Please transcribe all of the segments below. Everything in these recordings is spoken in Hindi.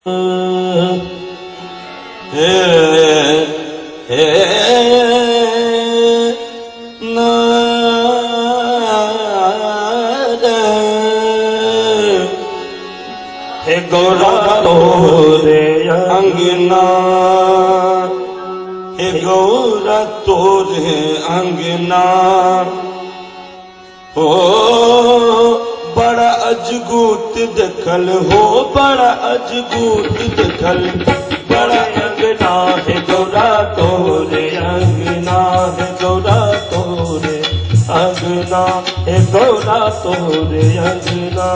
गौरा तोरे अंगना, हे गौरा तोरे अंगना, हो बड़ा अजगूत देखल, हो बड़ा अजगूत देखल, बड़ा अंगना है गौरा तोरे अंगना, है गौरा तोरे अंगना, है गौरा तोरे अंगना।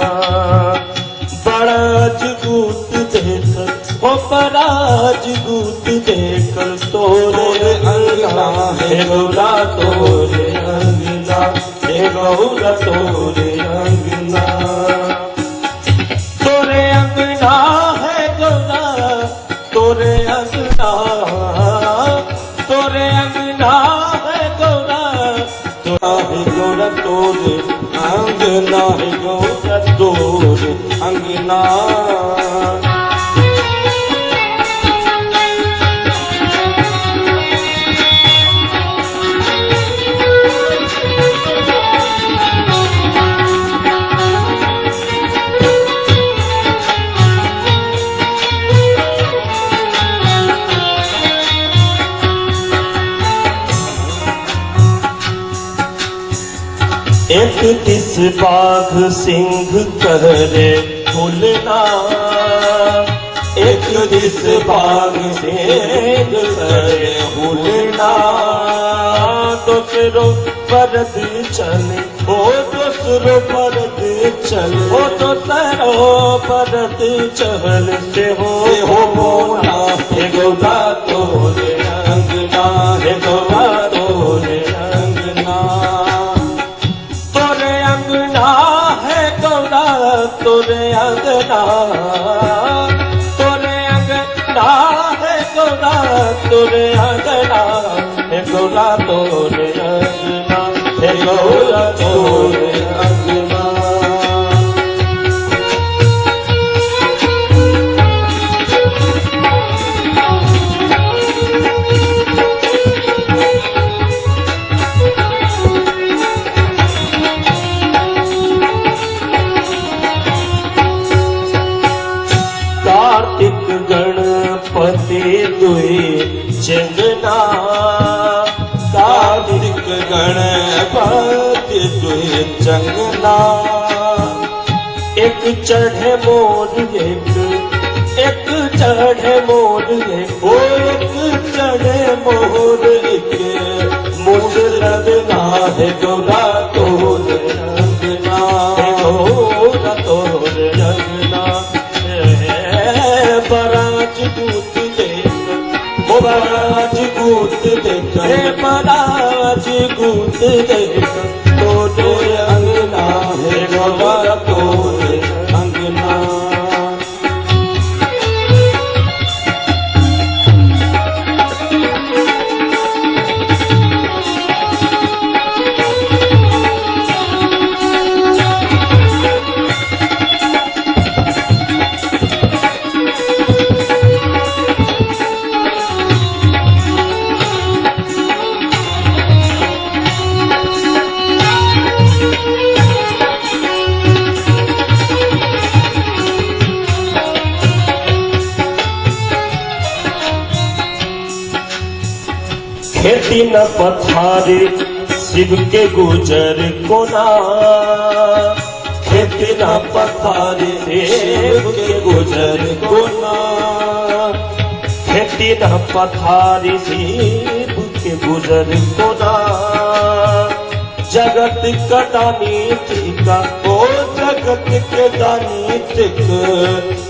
बड़ा अजगूत देखल, हो बड़ा अजगूत देखल, तोरे अंगना है गौरा तोरे अंगना, हे गौरा तोरे अंगना। तोरे अंगना है गौरा तोरे अंगना, तोरे अंगना है गौरा, तोरा है गौरा तोरे अंगना, है गौरा तोरे अंगना। एक दिस बाघ सिंह कहरे भूलना, एक दिस बाघ सिंह कहरे भूलना, दूसरो परद चले, ओ दूसरो परद चले, ओ दूसरो परद चल से हो मोना, हे गौरा तोरे अंगना, हे गौरा तोरे अंगना। तोरे अंगना है गौरा तोरे अंगना, तोरे अंगना है गौरा तोरे अंगना, हे गौरा तोरे अंगना, हे गौरा तोरे अंगना। कार्तिक गणपति दुई चंगना, कार्तिक गणपति दुई चंगना। एक चढ़े मोर एक चढ़े मोर एक, ओ एक चढ़े मोर एक, मुझ लगना है गौरा तोरे अंगना, है गौरा तोरे अंगना। बड़ा अजगूत देख, ओ बड़ा अजगूत देख, हे बड़ा अजगूत देख, तोरे अंगना है गौरा तोरे अंगना। खेती न पथारे शिव के गुजर कोना, खेती न पथारे शिव के गुजर कोना, खेती न पथारे शिव के गुजर कोना। जगत का दानी टिका, ओ जगत के दानी टिक,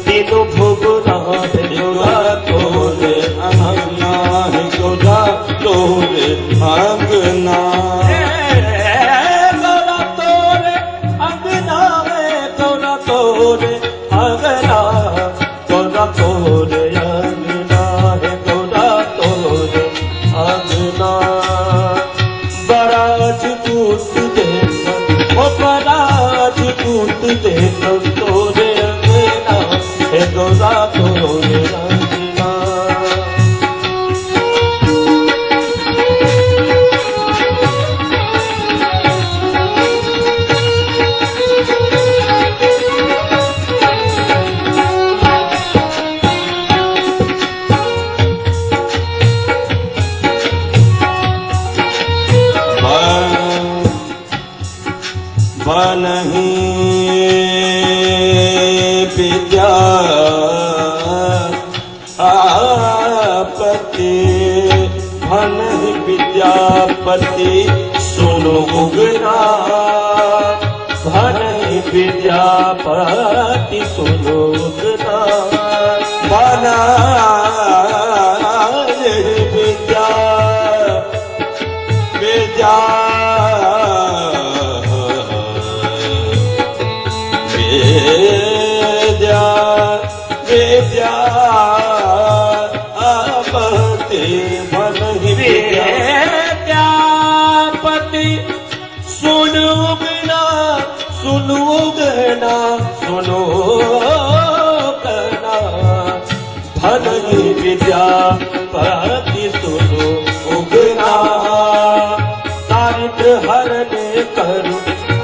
तीनों भुगना है गौरा तोरे अंगना, है गौरा तोरे अंगना। गौरा तोरे अंगना है गौरा तोरे अंगना, गौरा तोरे अंगना है गौरा तोरे अंगना। बड़ा अजगूत देखल, ओ बड़ा अजगूत देखल, तोरे अंगना है गौरा तोरे विद्यापति सुनो उगना धन विद्यापति सुनो उगना बना विद्या विद्या विद्या विद्या आपते मन विद्यापति सुनो गना सुनो गना सुनो गना धन विद्यापति सुनो उगना दारिद्र हरण करो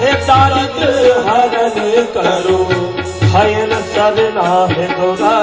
हे दारिद्र हरण करो भयन सरना है दोरा